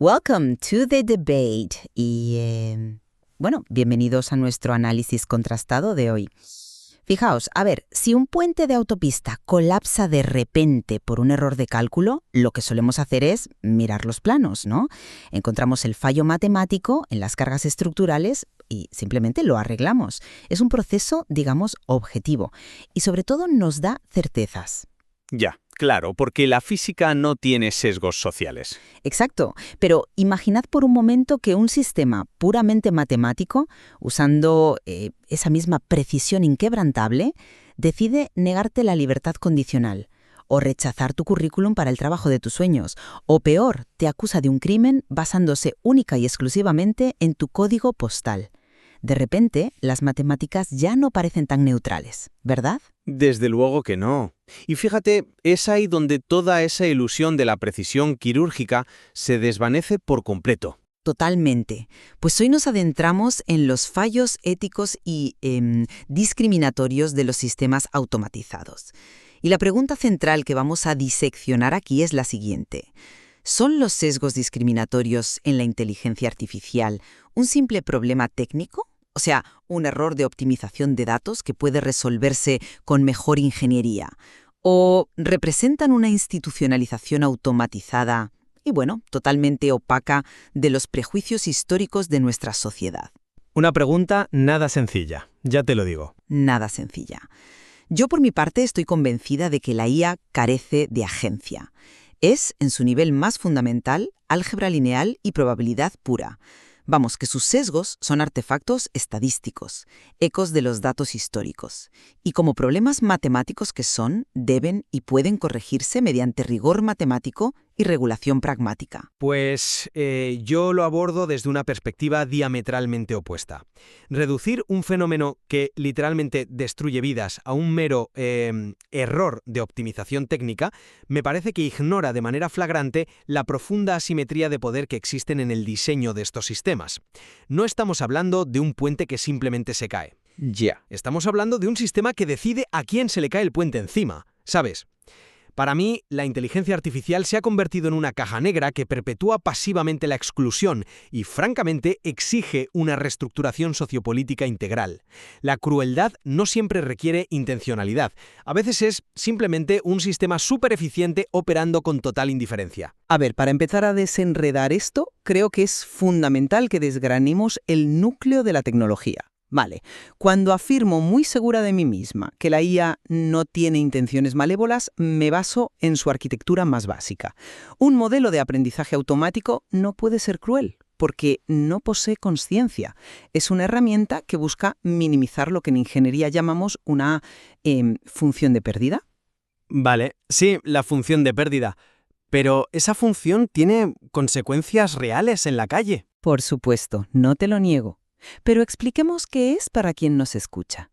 Welcome to the debate y, bienvenidos a nuestro análisis contrastado de hoy. Fijaos, a ver, si un puente de autopista colapsa de repente por un error de cálculo, lo que solemos hacer es mirar los planos, ¿no? Encontramos el fallo matemático en las cargas estructurales y simplemente lo arreglamos. Es un proceso, digamos, objetivo y sobre todo nos da certezas. Ya, claro, porque la física no tiene sesgos sociales. Exacto, pero imaginad por un momento que un sistema puramente matemático, usando esa misma precisión inquebrantable, decide negarte la libertad condicional, o rechazar tu currículum para el trabajo de tus sueños, o peor, te acusa de un crimen basándose única y exclusivamente en tu código postal. De repente, las matemáticas ya no parecen tan neutrales, ¿verdad? Desde luego que no. Y fíjate, es ahí donde toda esa ilusión de la precisión quirúrgica se desvanece por completo. Totalmente. Pues hoy nos adentramos en los fallos éticos y discriminatorios de los sistemas automatizados. Y la pregunta central que vamos a diseccionar aquí es la siguiente. ¿Son los sesgos discriminatorios en la inteligencia artificial un simple problema técnico? O sea, un error de optimización de datos que puede resolverse con mejor ingeniería. ¿O representan una institucionalización automatizada y, totalmente opaca de los prejuicios históricos de nuestra sociedad? Una pregunta nada sencilla, ya te lo digo. Nada sencilla. Yo, por mi parte, estoy convencida de que la IA carece de agencia. Es, en su nivel más fundamental, álgebra lineal y probabilidad pura. Vamos, que sus sesgos son artefactos estadísticos, ecos de los datos históricos. Y como problemas matemáticos que son, deben y pueden corregirse mediante rigor matemático y regulación pragmática. Pues yo lo abordo desde una perspectiva diametralmente opuesta. Reducir un fenómeno que literalmente destruye vidas a un mero error de optimización técnica me parece que ignora de manera flagrante la profunda asimetría de poder que existen en el diseño de estos sistemas. No estamos hablando de un puente que simplemente se cae. Ya. Estamos hablando de un sistema que decide a quién se le cae el puente encima, ¿sabes? Para mí, la inteligencia artificial se ha convertido en una caja negra que perpetúa pasivamente la exclusión y, francamente, exige una reestructuración sociopolítica integral. La crueldad no siempre requiere intencionalidad. A veces es simplemente un sistema súper eficiente operando con total indiferencia. A ver, para empezar a desenredar esto, creo que es fundamental que desgranemos el núcleo de la tecnología. Vale, cuando afirmo muy segura de mí misma que la IA no tiene intenciones malévolas, me baso en su arquitectura más básica. Un modelo de aprendizaje automático no puede ser cruel, porque no posee conciencia. Es una herramienta que busca minimizar lo que en ingeniería llamamos una función de pérdida. Vale, sí, la función de pérdida. Pero esa función tiene consecuencias reales en la calle. Por supuesto, no te lo niego. Pero expliquemos qué es para quien nos escucha.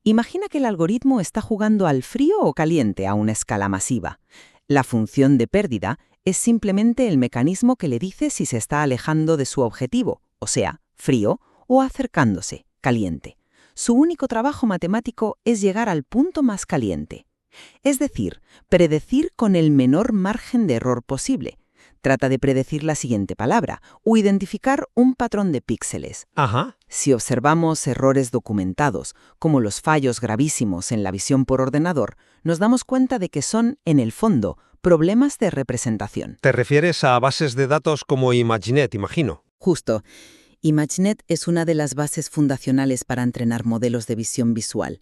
Imagina que el algoritmo está jugando al frío o caliente a una escala masiva. La función de pérdida es simplemente el mecanismo que le dice si se está alejando de su objetivo, o sea, frío, o acercándose, caliente. Su único trabajo matemático es llegar al punto más caliente. Es decir, predecir con el menor margen de error posible. Trata de predecir la siguiente palabra o identificar un patrón de píxeles. Ajá. Si observamos errores documentados, como los fallos gravísimos en la visión por ordenador, nos damos cuenta de que son, en el fondo, problemas de representación. ¿Te refieres a bases de datos como ImageNet, imagino? Justo. ImageNet es una de las bases fundacionales para entrenar modelos de visión visual.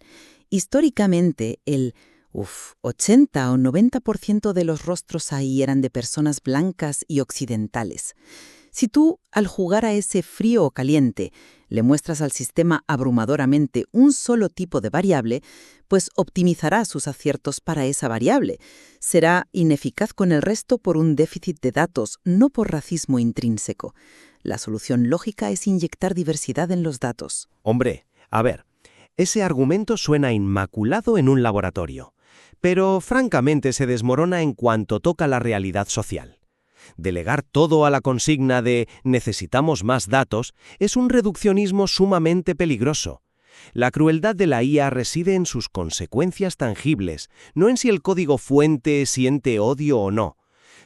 Históricamente, el 80 o 90% de los rostros ahí eran de personas blancas y occidentales. Si tú, al jugar a ese frío o caliente, le muestras al sistema abrumadoramente un solo tipo de variable, pues optimizará sus aciertos para esa variable. Será ineficaz con el resto por un déficit de datos, no por racismo intrínseco. La solución lógica es inyectar diversidad en los datos. Hombre, a ver, ese argumento suena inmaculado en un laboratorio, pero francamente se desmorona en cuanto toca la realidad social. Delegar todo a la consigna de necesitamos más datos es un reduccionismo sumamente peligroso. La crueldad de la IA reside en sus consecuencias tangibles, no en si el código fuente siente odio o no.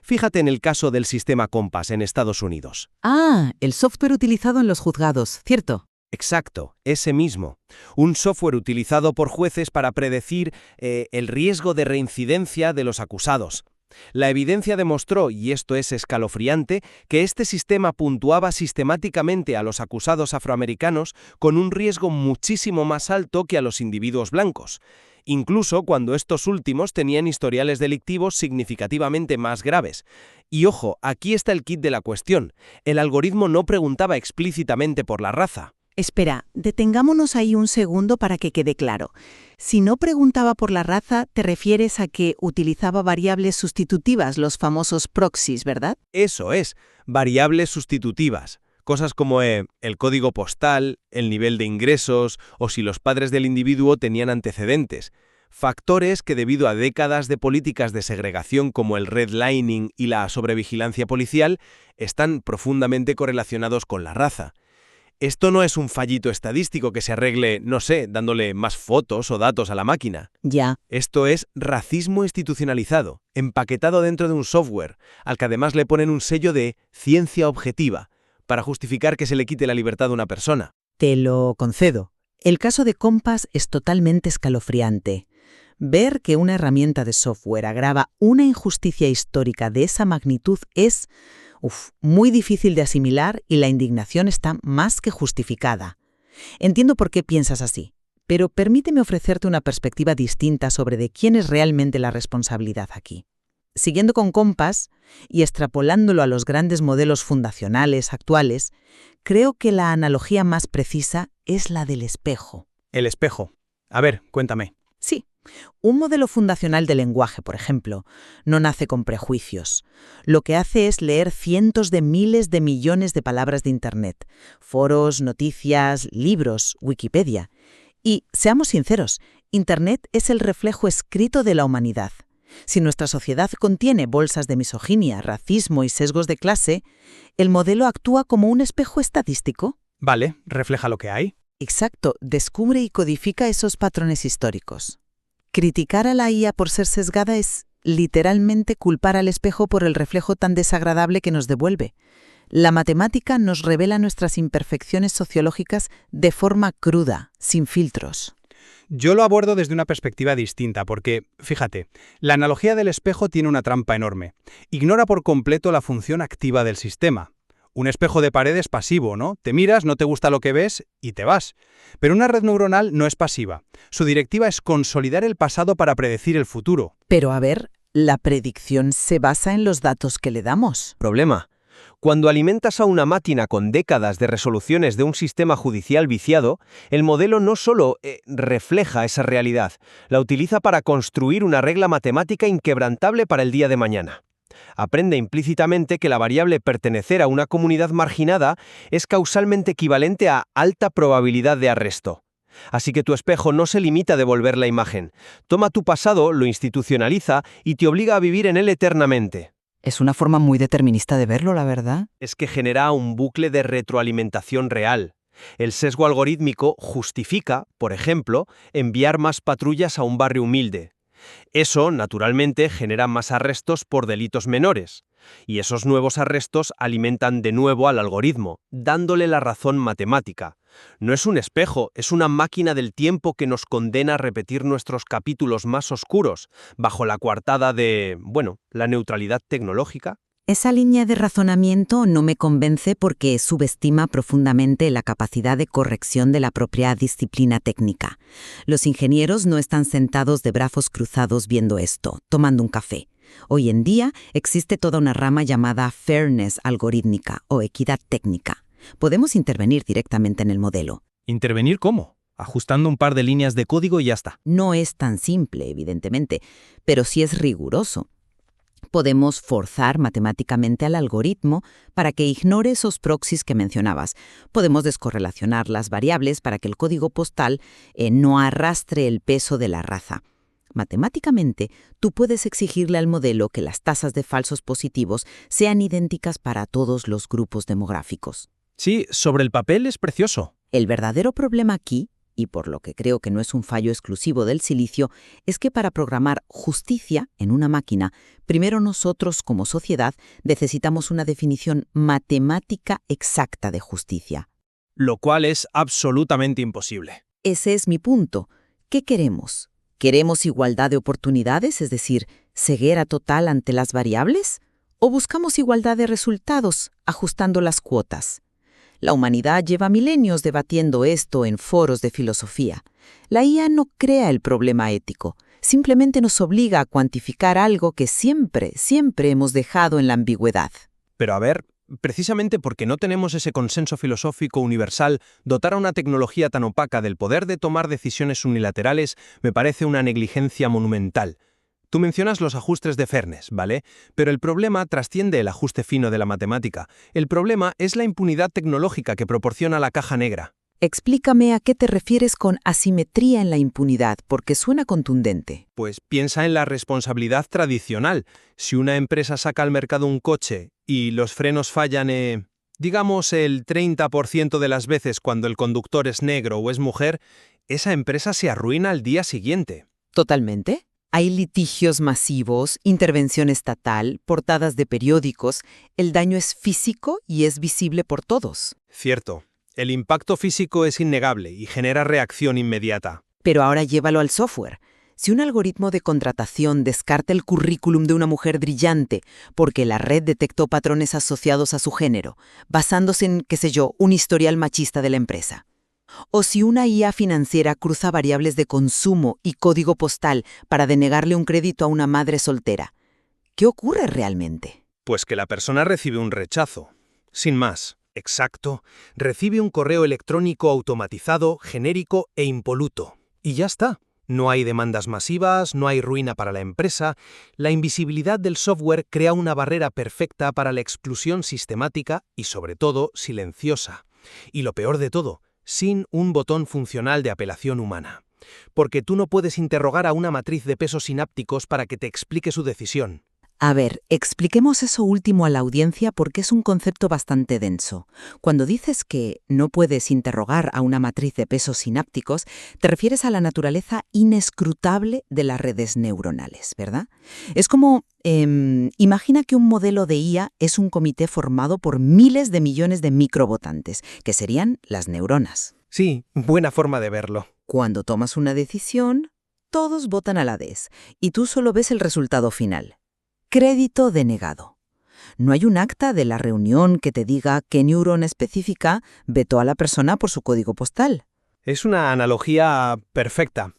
Fíjate en el caso del sistema Compass en Estados Unidos. Ah, el software utilizado en los juzgados, ¿cierto? Exacto, ese mismo. Un software utilizado por jueces para predecir el riesgo de reincidencia de los acusados. La evidencia demostró, y esto es escalofriante, que este sistema puntuaba sistemáticamente a los acusados afroamericanos con un riesgo muchísimo más alto que a los individuos blancos, incluso cuando estos últimos tenían historiales delictivos significativamente más graves. Y ojo, aquí está el quid de la cuestión. El algoritmo no preguntaba explícitamente por la raza. Espera, detengámonos ahí un segundo para que quede claro. Si no preguntaba por la raza, te refieres a que utilizaba variables sustitutivas, los famosos proxies, ¿verdad? Eso es, variables sustitutivas. Cosas como el código postal, el nivel de ingresos o si los padres del individuo tenían antecedentes. Factores que debido a décadas de políticas de segregación como el redlining y la sobrevigilancia policial están profundamente correlacionados con la raza. Esto no es un fallito estadístico que se arregle, no sé, dándole más fotos o datos a la máquina. Ya. Esto es racismo institucionalizado, empaquetado dentro de un software, al que además le ponen un sello de ciencia objetiva, para justificar que se le quite la libertad a una persona. Te lo concedo. El caso de Compass es totalmente escalofriante. Ver que una herramienta de software agrava una injusticia histórica de esa magnitud es muy difícil de asimilar y la indignación está más que justificada. Entiendo por qué piensas así, pero permíteme ofrecerte una perspectiva distinta sobre de quién es realmente la responsabilidad aquí. Siguiendo con Compass y extrapolándolo a los grandes modelos fundacionales actuales, creo que la analogía más precisa es la del espejo. El espejo. A ver, cuéntame. Sí. Un modelo fundacional de lenguaje, por ejemplo, no nace con prejuicios. Lo que hace es leer cientos de miles de millones de palabras de Internet, foros, noticias, libros, Wikipedia. Y, seamos sinceros, Internet es el reflejo escrito de la humanidad. Si nuestra sociedad contiene bolsas de misoginia, racismo y sesgos de clase, el modelo actúa como un espejo estadístico. Vale, refleja lo que hay. Exacto, descubre y codifica esos patrones históricos. Criticar a la IA por ser sesgada es literalmente culpar al espejo por el reflejo tan desagradable que nos devuelve. La matemática nos revela nuestras imperfecciones sociológicas de forma cruda, sin filtros. Yo lo abordo desde una perspectiva distinta porque, fíjate, la analogía del espejo tiene una trampa enorme. Ignora por completo la función activa del sistema. Un espejo de pared es pasivo, ¿no? Te miras, no te gusta lo que ves y te vas. Pero una red neuronal no es pasiva. Su directiva es consolidar el pasado para predecir el futuro. Pero a ver, la predicción se basa en los datos que le damos. Problema. Cuando alimentas a una máquina con décadas de resoluciones de un sistema judicial viciado, el modelo no solo refleja esa realidad, la utiliza para construir una regla matemática inquebrantable para el día de mañana. Aprende implícitamente que la variable pertenecer a una comunidad marginada es causalmente equivalente a alta probabilidad de arresto. Así que tu espejo no se limita a devolver la imagen. Toma tu pasado, lo institucionaliza y te obliga a vivir en él eternamente. Es una forma muy determinista de verlo, la verdad. Es que genera un bucle de retroalimentación real. El sesgo algorítmico justifica, por ejemplo, enviar más patrullas a un barrio humilde. Eso, naturalmente, genera más arrestos por delitos menores. Y esos nuevos arrestos alimentan de nuevo al algoritmo, dándole la razón matemática. No es un espejo, es una máquina del tiempo que nos condena a repetir nuestros capítulos más oscuros, bajo la coartada de, la neutralidad tecnológica. Esa línea de razonamiento no me convence porque subestima profundamente la capacidad de corrección de la propia disciplina técnica. Los ingenieros no están sentados de brazos cruzados viendo esto, tomando un café. Hoy en día existe toda una rama llamada fairness algorítmica o equidad técnica. Podemos intervenir directamente en el modelo. ¿Intervenir cómo? Ajustando un par de líneas de código y ya está. No es tan simple, evidentemente, pero sí es riguroso. Podemos forzar matemáticamente al algoritmo para que ignore esos proxies que mencionabas. Podemos descorrelacionar las variables para que el código postal no arrastre el peso de la raza. Matemáticamente, tú puedes exigirle al modelo que las tasas de falsos positivos sean idénticas para todos los grupos demográficos. Sí, sobre el papel es precioso. El verdadero problema aquí y por lo que creo que no es un fallo exclusivo del silicio, es que para programar justicia en una máquina, primero nosotros como sociedad necesitamos una definición matemática exacta de justicia. Lo cual es absolutamente imposible. Ese es mi punto. ¿Qué queremos? ¿Queremos igualdad de oportunidades, es decir, ceguera total ante las variables? ¿O buscamos igualdad de resultados, ajustando las cuotas? La humanidad lleva milenios debatiendo esto en foros de filosofía. La IA no crea el problema ético, simplemente nos obliga a cuantificar algo que siempre hemos dejado en la ambigüedad. Pero a ver, precisamente porque no tenemos ese consenso filosófico universal, dotar a una tecnología tan opaca del poder de tomar decisiones unilaterales me parece una negligencia monumental. Tú mencionas los ajustes de Fairness, ¿vale? Pero el problema trasciende el ajuste fino de la matemática. El problema es la impunidad tecnológica que proporciona la caja negra. Explícame a qué te refieres con asimetría en la impunidad, porque suena contundente. Pues piensa en la responsabilidad tradicional. Si una empresa saca al mercado un coche y los frenos fallan, digamos, el 30% de las veces cuando el conductor es negro o es mujer, esa empresa se arruina al día siguiente. ¿Totalmente? Hay litigios masivos, intervención estatal, portadas de periódicos. El daño es físico y es visible por todos. Cierto. El impacto físico es innegable y genera reacción inmediata. Pero ahora llévalo al software. Si un algoritmo de contratación descarta el currículum de una mujer brillante porque la red detectó patrones asociados a su género, basándose en, qué sé yo, un historial machista de la empresa. O si una IA financiera cruza variables de consumo y código postal para denegarle un crédito a una madre soltera. ¿Qué ocurre realmente? Pues que la persona recibe un rechazo. Sin más. Exacto. Recibe un correo electrónico automatizado, genérico e impoluto. Y ya está. No hay demandas masivas, no hay ruina para la empresa. La invisibilidad del software crea una barrera perfecta para la exclusión sistemática y, sobre todo, silenciosa. Y lo peor de todo, sin un botón funcional de apelación humana. Porque tú no puedes interrogar a una matriz de pesos sinápticos para que te explique su decisión. A ver, expliquemos eso último a la audiencia porque es un concepto bastante denso. Cuando dices que no puedes interrogar a una matriz de pesos sinápticos, te refieres a la naturaleza inescrutable de las redes neuronales, ¿verdad? Es como, imagina que un modelo de IA es un comité formado por miles de millones de microvotantes, que serían las neuronas. Sí, buena forma de verlo. Cuando tomas una decisión, todos votan a la vez, y tú solo ves el resultado final. Crédito denegado. No hay un acta de la reunión que te diga qué neurona específica vetó a la persona por su código postal. Es una analogía perfecta.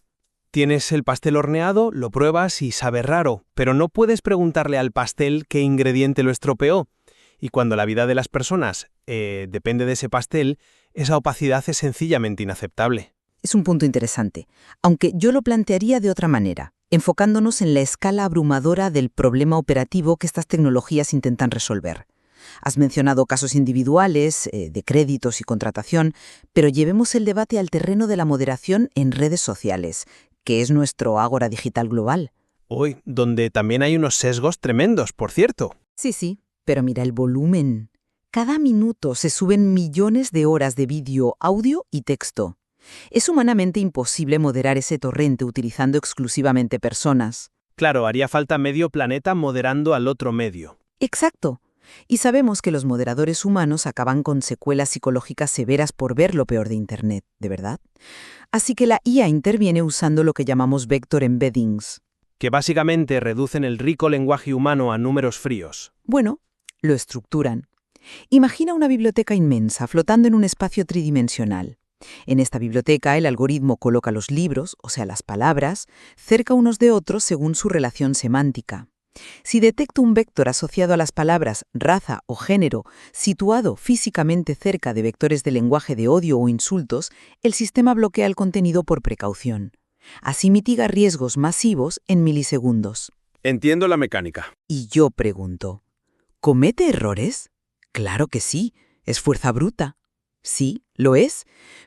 Tienes el pastel horneado, lo pruebas y sabe raro, pero no puedes preguntarle al pastel qué ingrediente lo estropeó. Y cuando la vida de las personas depende de ese pastel, esa opacidad es sencillamente inaceptable. Es un punto interesante, aunque yo lo plantearía de otra manera, enfocándonos en la escala abrumadora del problema operativo que estas tecnologías intentan resolver. Has mencionado casos individuales, de créditos y contratación, pero llevemos el debate al terreno de la moderación en redes sociales, que es nuestro ágora digital global. Hoy, donde también hay unos sesgos tremendos, por cierto. Sí, pero mira el volumen. Cada minuto se suben millones de horas de vídeo, audio y texto. Es humanamente imposible moderar ese torrente utilizando exclusivamente personas. Claro, haría falta medio planeta moderando al otro medio. Exacto. Y sabemos que los moderadores humanos acaban con secuelas psicológicas severas por ver lo peor de Internet, ¿de verdad? Así que la IA interviene usando lo que llamamos vector embeddings. Que básicamente reducen el rico lenguaje humano a números fríos. Bueno, lo estructuran. Imagina una biblioteca inmensa flotando en un espacio tridimensional. En esta biblioteca el algoritmo coloca los libros, o sea las palabras, cerca unos de otros según su relación semántica. Si detecto un vector asociado a las palabras raza o género situado físicamente cerca de vectores de lenguaje de odio o insultos, el sistema bloquea el contenido por precaución. Así mitiga riesgos masivos en milisegundos. Entiendo la mecánica. Y yo pregunto, ¿comete errores? Claro que sí, es fuerza bruta. Sí, lo es,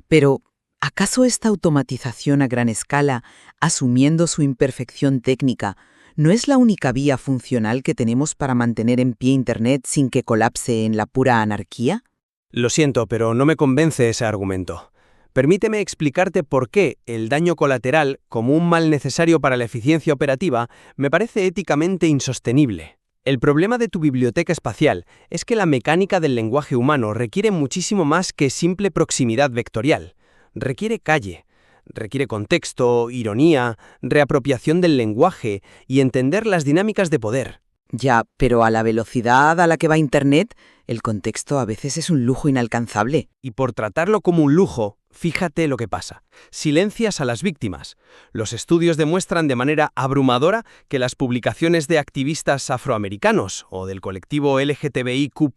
pero ¿acaso esta automatización a gran escala, asumiendo su imperfección técnica, no es la única vía funcional que tenemos para mantener en pie Internet sin que colapse en la pura anarquía? Lo siento, pero no me convence ese argumento. Permíteme explicarte por qué el daño colateral, como un mal necesario para la eficiencia operativa, me parece éticamente insostenible. El problema de tu biblioteca espacial es que la mecánica del lenguaje humano requiere muchísimo más que simple proximidad vectorial. Requiere calle, requiere contexto, ironía, reapropiación del lenguaje y entender las dinámicas de poder. Ya, pero a la velocidad a la que va Internet, el contexto a veces es un lujo inalcanzable. Y por tratarlo como un lujo, fíjate lo que pasa. Silencias a las víctimas. Los estudios demuestran de manera abrumadora que las publicaciones de activistas afroamericanos o del colectivo LGTBIQ+,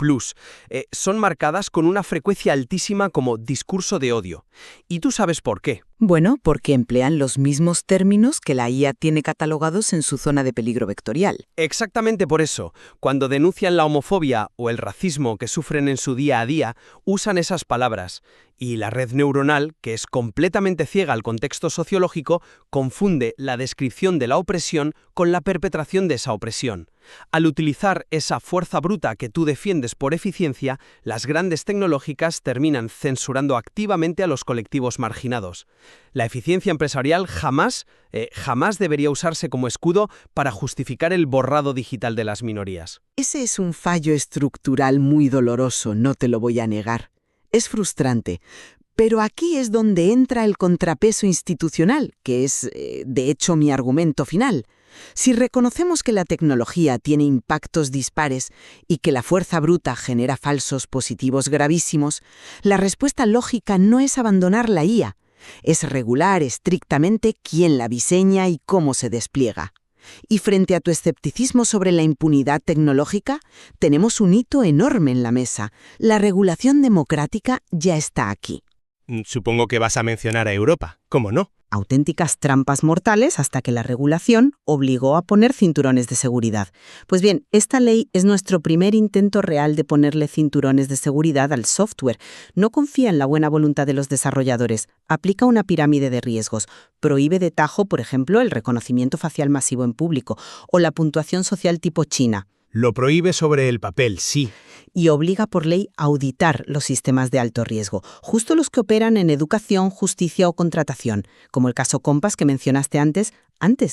son marcadas con una frecuencia altísima como discurso de odio. ¿Y tú sabes por qué? Bueno, porque emplean los mismos términos que la IA tiene catalogados en su zona de peligro vectorial. Exactamente por eso, cuando denuncian la homofobia o el racismo que sufren en su día a día, usan esas palabras. Y la red neuronal, que es completamente ciega al contexto sociológico, confunde la descripción de la opresión con la perpetración de esa opresión. Al utilizar esa fuerza bruta que tú defiendes por eficiencia, las grandes tecnológicas terminan censurando activamente a los colectivos marginados. La eficiencia empresarial jamás debería usarse como escudo para justificar el borrado digital de las minorías. Ese es un fallo estructural muy doloroso, no te lo voy a negar. Es frustrante, pero aquí es donde entra el contrapeso institucional, que es, de hecho, mi argumento final. Si reconocemos que la tecnología tiene impactos dispares y que la fuerza bruta genera falsos positivos gravísimos, la respuesta lógica no es abandonar la IA, es regular estrictamente quién la diseña y cómo se despliega. Y frente a tu escepticismo sobre la impunidad tecnológica, tenemos un hito enorme en la mesa. La regulación democrática ya está aquí. Supongo que vas a mencionar a Europa, ¿cómo no? Auténticas trampas mortales hasta que la regulación obligó a poner cinturones de seguridad. Pues bien, esta ley es nuestro primer intento real de ponerle cinturones de seguridad al software. No confía en la buena voluntad de los desarrolladores, aplica una pirámide de riesgos, prohíbe de tajo, por ejemplo, el reconocimiento facial masivo en público o la puntuación social tipo China. Lo prohíbe sobre el papel, sí. Y obliga por ley a auditar los sistemas de alto riesgo, justo los que operan en educación, justicia o contratación, como el caso Compass que mencionaste antes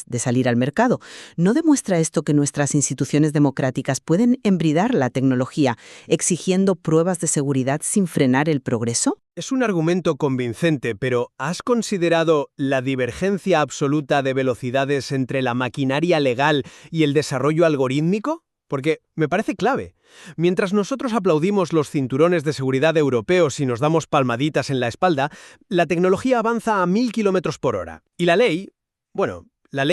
de salir al mercado. ¿No demuestra esto que nuestras instituciones democráticas pueden embridar la tecnología exigiendo pruebas de seguridad sin frenar el progreso? Es un argumento convincente, pero ¿has considerado la divergencia absoluta de velocidades entre la maquinaria legal y el desarrollo algorítmico? Porque me parece clave. Mientras nosotros aplaudimos los cinturones de seguridad europeos y nos damos palmaditas en la espalda, la tecnología avanza a 1000 km por hora. Y la ley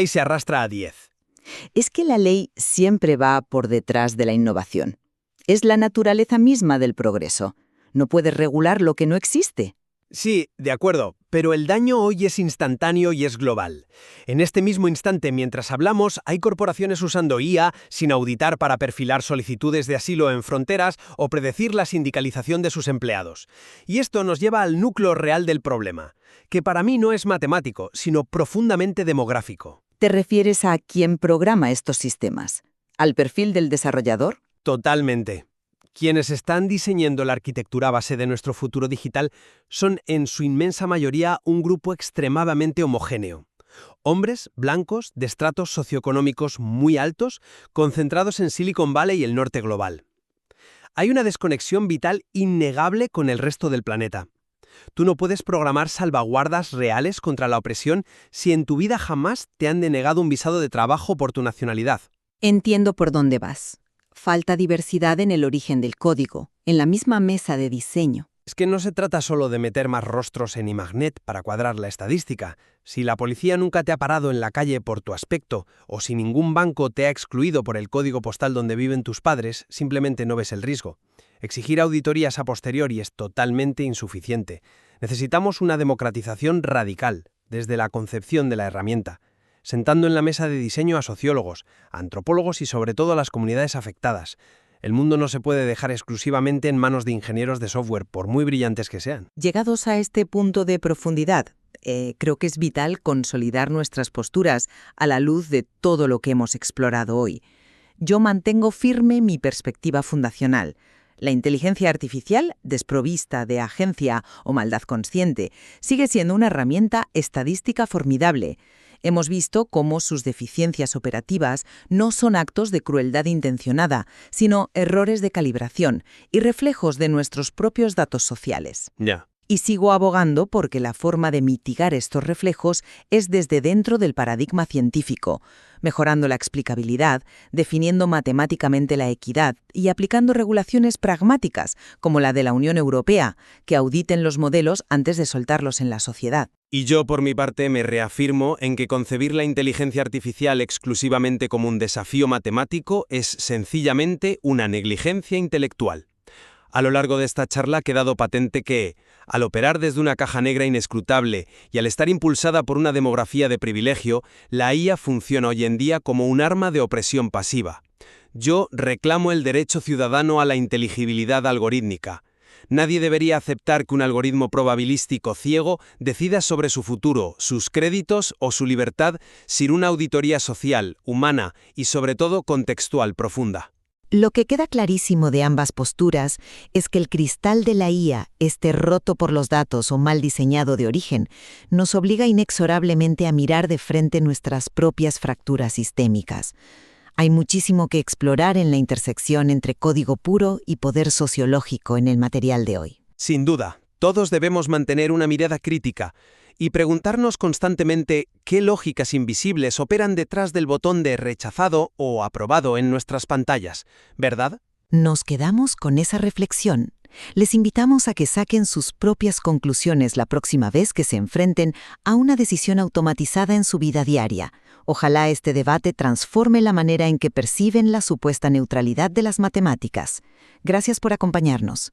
se arrastra a 10. Es que la ley siempre va por detrás de la innovación. Es la naturaleza misma del progreso. No puedes regular lo que no existe. Sí, de acuerdo, pero el daño hoy es instantáneo y es global. En este mismo instante, mientras hablamos, hay corporaciones usando IA sin auditar para perfilar solicitudes de asilo en fronteras o predecir la sindicalización de sus empleados. Y esto nos lleva al núcleo real del problema, que para mí no es matemático, sino profundamente demográfico. ¿Te refieres a quién programa estos sistemas? ¿Al perfil del desarrollador? Totalmente. Quienes están diseñando la arquitectura base de nuestro futuro digital son en su inmensa mayoría un grupo extremadamente homogéneo. Hombres blancos de estratos socioeconómicos muy altos, concentrados en Silicon Valley y el norte global. Hay una desconexión vital innegable con el resto del planeta. Tú no puedes programar salvaguardas reales contra la opresión si en tu vida jamás te han denegado un visado de trabajo por tu nacionalidad. Entiendo por dónde vas. Falta diversidad en el origen del código, en la misma mesa de diseño. Es que no se trata solo de meter más rostros en Imagnet para cuadrar la estadística. Si la policía nunca te ha parado en la calle por tu aspecto, o si ningún banco te ha excluido por el código postal donde viven tus padres, simplemente no ves el riesgo. Exigir auditorías a posteriori es totalmente insuficiente. Necesitamos una democratización radical, desde la concepción de la herramienta, sentando en la mesa de diseño a sociólogos, a antropólogos y sobre todo a las comunidades afectadas. El mundo no se puede dejar exclusivamente en manos de ingenieros de software, por muy brillantes que sean. Llegados a este punto de profundidad, creo que es vital consolidar nuestras posturas a la luz de todo lo que hemos explorado hoy. Yo mantengo firme mi perspectiva fundacional. La inteligencia artificial, desprovista de agencia o maldad consciente, sigue siendo una herramienta estadística formidable. Hemos visto cómo sus deficiencias operativas no son actos de crueldad intencionada, sino errores de calibración y reflejos de nuestros propios datos sociales. Ya. Y sigo abogando porque la forma de mitigar estos reflejos es desde dentro del paradigma científico, mejorando la explicabilidad, definiendo matemáticamente la equidad y aplicando regulaciones pragmáticas, como la de la Unión Europea, que auditen los modelos antes de soltarlos en la sociedad. Y yo, por mi parte, me reafirmo en que concebir la inteligencia artificial exclusivamente como un desafío matemático es sencillamente una negligencia intelectual. A lo largo de esta charla ha quedado patente que, al operar desde una caja negra inescrutable y al estar impulsada por una demografía de privilegio, la IA funciona hoy en día como un arma de opresión pasiva. Yo reclamo el derecho ciudadano a la inteligibilidad algorítmica. Nadie debería aceptar que un algoritmo probabilístico ciego decida sobre su futuro, sus créditos o su libertad sin una auditoría social, humana y sobre todo contextual profunda. Lo que queda clarísimo de ambas posturas es que el cristal de la IA, esté roto por los datos o mal diseñado de origen, nos obliga inexorablemente a mirar de frente nuestras propias fracturas sistémicas. Hay muchísimo que explorar en la intersección entre código puro y poder sociológico en el material de hoy. Sin duda, todos debemos mantener una mirada crítica y preguntarnos constantemente qué lógicas invisibles operan detrás del botón de rechazado o aprobado en nuestras pantallas, ¿verdad? Nos quedamos con esa reflexión. Les invitamos a que saquen sus propias conclusiones la próxima vez que se enfrenten a una decisión automatizada en su vida diaria. Ojalá este debate transforme la manera en que perciben la supuesta neutralidad de las matemáticas. Gracias por acompañarnos.